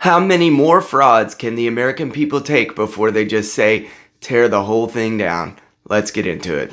How many more frauds can the American people take before they just say, tear the whole thing down? Let's get into it.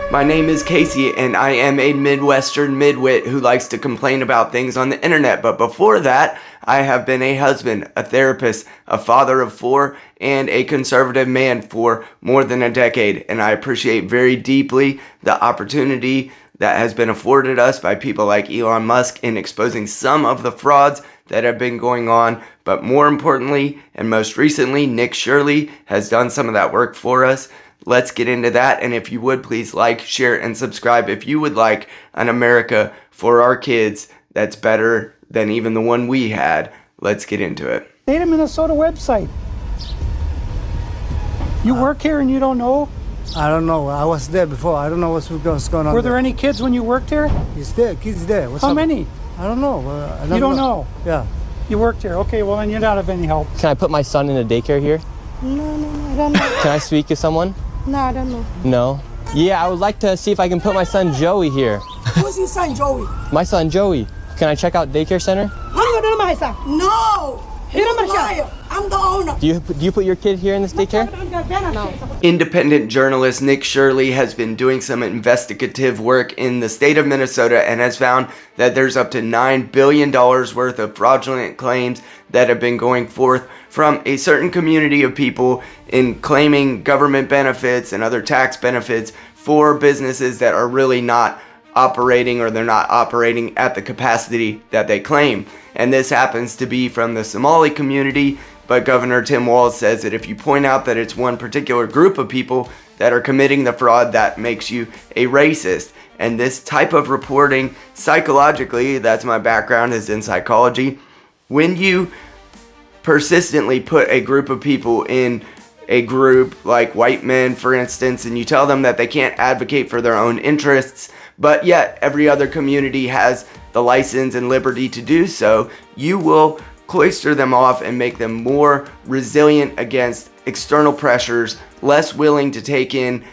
My name is Casey, and I am a Midwestern midwit who likes to complain about things on the internet. But before that, I have been a husband, a therapist, a father of 4, and a conservative man for more than a decade. And I appreciate very deeply the opportunity that has been afforded us by people like Elon Musk in exposing some of the frauds that have been going on. But more importantly, and most recently, Nick Shirley has done some of that work for us. Let's get into that, and if you would, please like, share, and subscribe if you would like an America for our kids that's better than even the one we had. Let's get into it. State of Minnesota website. You work here and you don't know? I don't know. I was there before. I don't know what's going on. Were there any kids when you worked here? He's there. Kids there. What's How up? many? I don't know. You don't know? Yeah. You worked here. Okay, well then you're not of any help. Can I put my son in a daycare here? No, I don't know. Can I speak to someone? No, I don't know. No? Yeah, I would like to see if I can put my son Joey here. Who's your son, Joey? My son Joey. Can I check out daycare center? No! You're a liar. I'm the owner. Do you put your kid here in this daycare? No. Independent journalist Nick Shirley has been doing some investigative work in the state of Minnesota and has found that there's up to $9 billion worth of fraudulent claims that have been going forth from a certain community of people in claiming government benefits and other tax benefits for businesses that are really not operating, or they're not operating at the capacity that they claim. And this happens to be from the Somali community, but Governor Tim Walz says that if you point out that it's one particular group of people that are committing the fraud, that makes you a racist. And this type of reporting, psychologically, that's my background, is in psychology, when you persistently put a group of people in a group like white men, for instance, and you tell them that they can't advocate for their own interests, but yet every other community has the license and liberty to do so, you will cloister them off and make them more resilient against external pressures, less willing to take in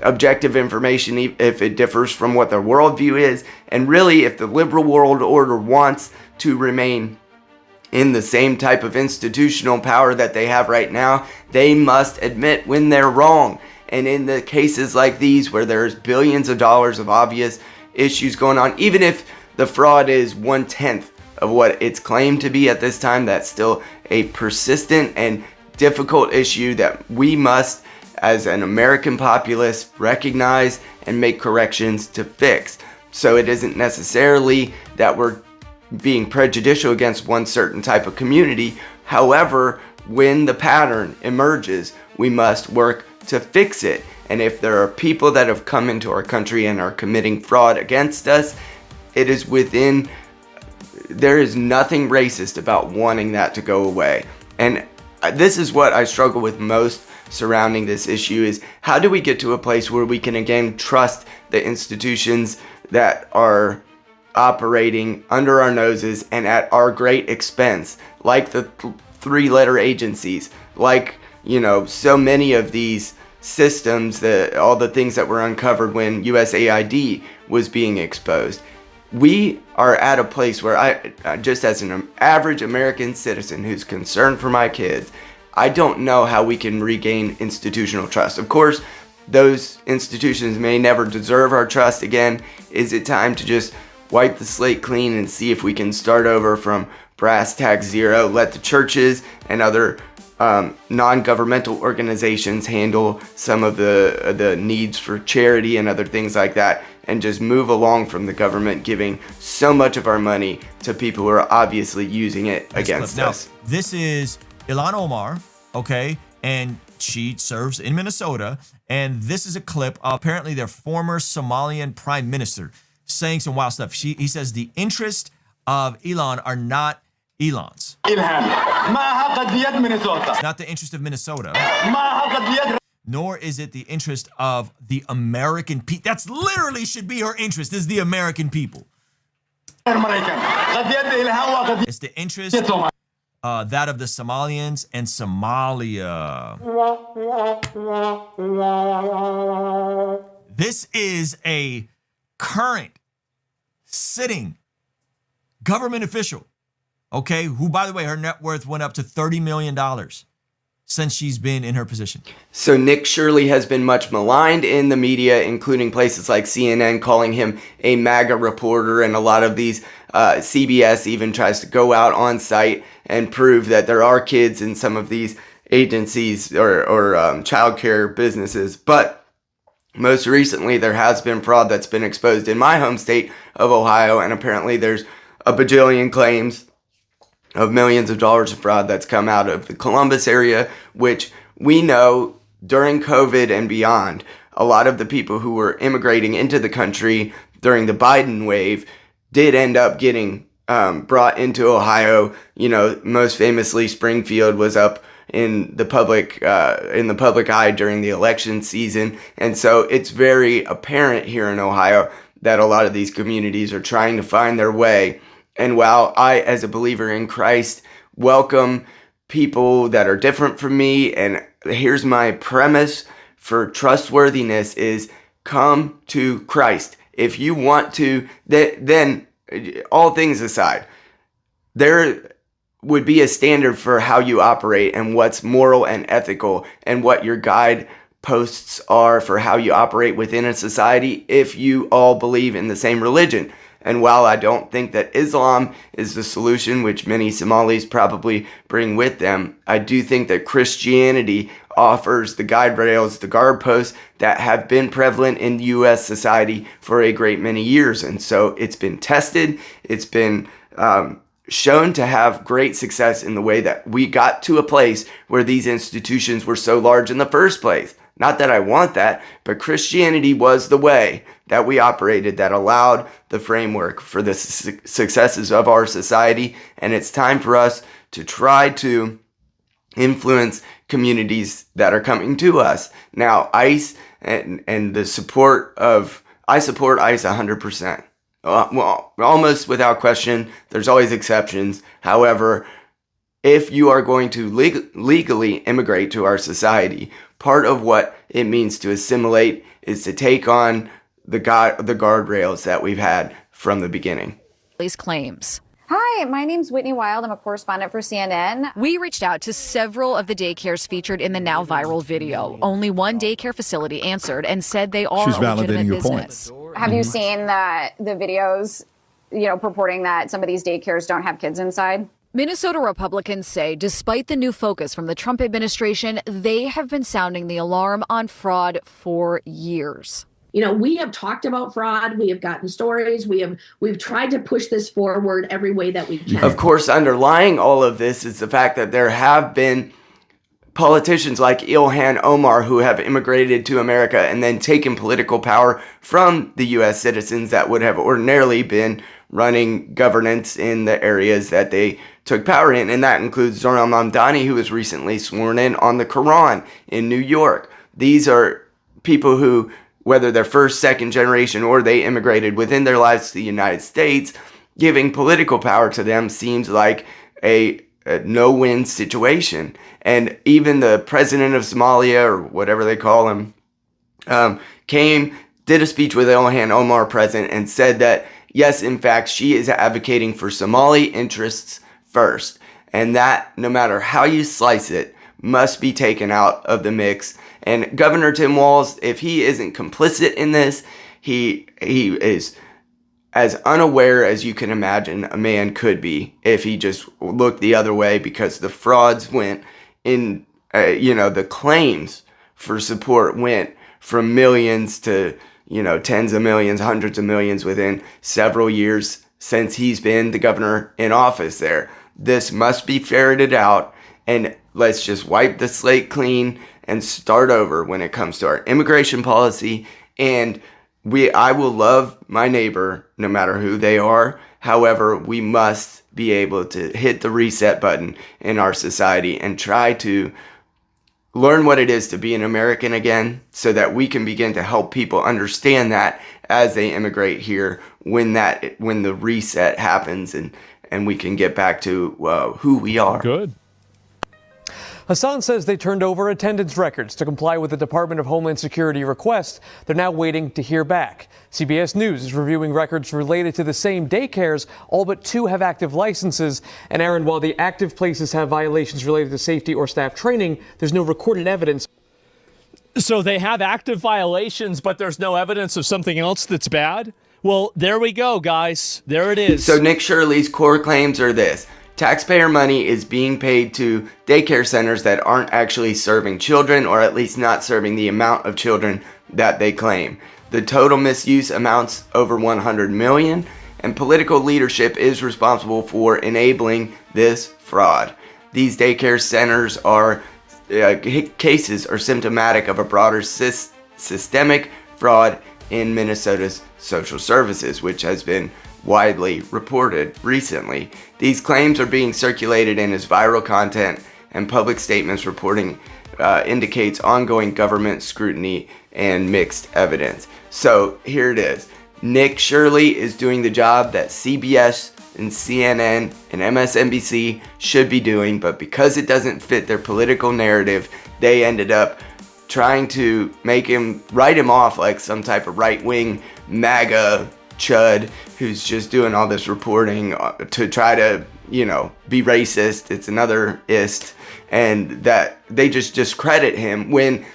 objective information if it differs from what their worldview is. And really, if the liberal world order wants to remain in the same type of institutional power that they have right now, they must admit when they're wrong. And in the cases like these, where there's billions of dollars of obvious issues going on, even if the fraud is 1/10 of what it's claimed to be at this time, that's still a persistent and difficult issue that we must, as an American populace, recognize and make corrections to fix. So it isn't necessarily that we're being prejudicial against one certain type of community. However, when the pattern emerges, we must work to fix it. And if there are people that have come into our country and are committing fraud against us, it is there is nothing racist about wanting that to go away. And this is what I struggle with most surrounding this issue, is how do we get to a place where we can again trust the institutions that are operating under our noses and at our great expense, like the 3-letter agencies, like, so many of these systems, all the things that were uncovered when USAID was being exposed. We are at a place where I just as an average American citizen who's concerned for my kids, I don't know how we can regain institutional trust. Of course, those institutions may never deserve our trust again. Is it time to just wipe the slate clean and see if we can start over from brass tacks zero? Let the churches and other non-governmental organizations handle some of the needs for charity and other things like that, and just move along from the government giving so much of our money to people who are obviously using it against us. Now, this is Ilhan Omar, okay, and she serves in Minnesota, and this is a clip of apparently their former Somalian prime minister saying some wild stuff. He says the interests of Elon are not Elon's. It's not the interest of Minnesota. Nor is it the interest of the American people. That's literally should be her interest, is the American people. It's the interest, that of the Somalians and Somalia. This is a current sitting government official, okay, who, by the way, her net worth went up to $30 million since she's been in her position. So Nick Shirley has been much maligned in the media, including places like CNN calling him a MAGA reporter, and a lot of these CBS even tries to go out on site and prove that there are kids in some of these agencies or childcare businesses. But most recently, there has been fraud that's been exposed in my home state of Ohio, and apparently there's a bajillion claims of millions of dollars of fraud that's come out of the Columbus area, which we know during COVID and beyond, a lot of the people who were immigrating into the country during the Biden wave did end up getting brought into Ohio. You know, most famously, Springfield was up in the public eye during the election season. And so it's very apparent here in Ohio that a lot of these communities are trying to find their way. And while I, as a believer in Christ, welcome people that are different from me, and here's my premise for trustworthiness is come to Christ. If you want to, then all things aside, there would be a standard for how you operate and what's moral and ethical and what your guideposts are for how you operate within a society if you all believe in the same religion. And while I don't think that Islam is the solution, which many Somalis probably bring with them, I do think that Christianity offers the guide rails, the guideposts that have been prevalent in U.S. society for a great many years. And so it's been tested. It's been shown to have great success in the way that we got to a place where these institutions were so large in the first place. Not that I want that, but Christianity was the way that we operated that allowed the framework for the successes of our society. And it's time for us to try to influence communities that are coming to us. Now, ICE and the support of, I support ICE 100%. Well, almost without question. There's always exceptions. However, if you are going to legally immigrate to our society, part of what it means to assimilate is to take on the guardrails that we've had from the beginning. These claims. Hi, my name's Whitney Wild. I'm a correspondent for CNN. We reached out to several of the daycares featured in the now viral video. Only one daycare facility answered and said they are She's a legitimate validating your business. point. Have you seen the videos, purporting that some of these daycares don't have kids inside? Minnesota Republicans say despite the new focus from the Trump administration, they have been sounding the alarm on fraud for years. We have talked about fraud. We have gotten stories. We've tried to push this forward every way that we can. Of course, underlying all of this is the fact that there have been politicians like Ilhan Omar who have immigrated to America and then taken political power from the U.S. citizens that would have ordinarily been running governance in the areas that they took power in. And that includes Zohran Mamdani, who was recently sworn in on the Quran in New York. These are people who, whether they're first, second generation, or they immigrated within their lives to the United States, giving political power to them seems like a no-win situation. And even the president of Somalia, or whatever they call him, did a speech with Ilhan Omar present and said that, yes, in fact, she is advocating for Somali interests first. And that, no matter how you slice it, must be taken out of the mix. And Governor Tim Walz, if he isn't complicit in this, he is as unaware as you can imagine a man could be if he just looked the other way, because the frauds went in, the claims for support went from millions to, tens of millions, hundreds of millions within several years since he's been the governor in office there. This must be ferreted out, and let's just wipe the slate clean and start over when it comes to our immigration policy. And I will love my neighbor no matter who they are. However, we must be able to hit the reset button in our society and try to learn what it is to be an American again, so that we can begin to help people understand that as they immigrate here, when the reset happens, and we can get back to who we are. Good. Hassan says they turned over attendance records to comply with the Department of Homeland Security request. They're now waiting to hear back. CBS News is reviewing records related to the same daycares. All but 2 have active licenses. And Aaron, while the active places have violations related to safety or staff training, there's no recorded evidence. So they have active violations, but there's no evidence of something else that's bad? Well, there we go, guys. There it is. So Nick Shirley's core claims are this. Taxpayer money is being paid to daycare centers that aren't actually serving children, or at least not serving the amount of children that they claim. The total misuse amounts over 100 million, and political leadership is responsible for enabling this fraud. These daycare centers are cases are symptomatic of a broader systemic fraud in Minnesota's social services, which has been widely reported recently. These claims are being circulated in as viral content, and public statements reporting indicates ongoing government scrutiny and mixed evidence. So here it is. Nick Shirley is doing the job that CBS and CNN and MSNBC should be doing, but because it doesn't fit their political narrative, they ended up trying to write him off like some type of right-wing MAGA chud who's just doing all this reporting to try to, be racist. It's another ist, and that they just discredit him when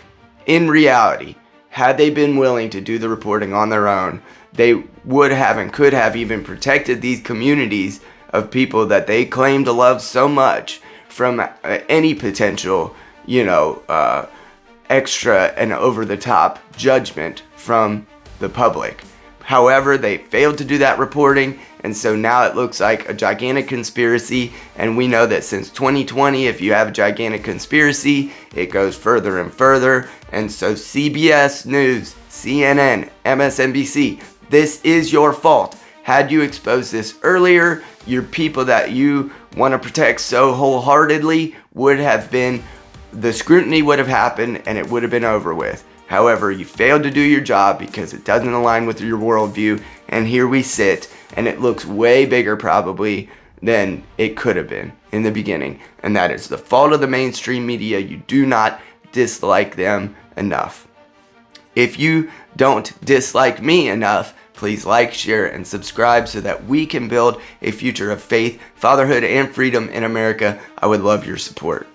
in reality, had they been willing to do the reporting on their own, they would have and could have even protected these communities of people that they claim to love so much from any potential, extra and over-the-top judgment from the public. However, they failed to do that reporting, and so now it looks like a gigantic conspiracy, and we know that since 2020, if you have a gigantic conspiracy, it goes further and further, and so CBS News, CNN, MSNBC, this is your fault. Had you exposed this earlier, your people that you want to protect so wholeheartedly the scrutiny would have happened and it would have been over with. However, you failed to do your job because it doesn't align with your worldview, and here we sit, and it looks way bigger probably than it could have been in the beginning, and that is the fault of the mainstream media. You do not dislike them enough. If you don't dislike me enough, please like, share, and subscribe so that we can build a future of faith, fatherhood, and freedom in America. I would love your support.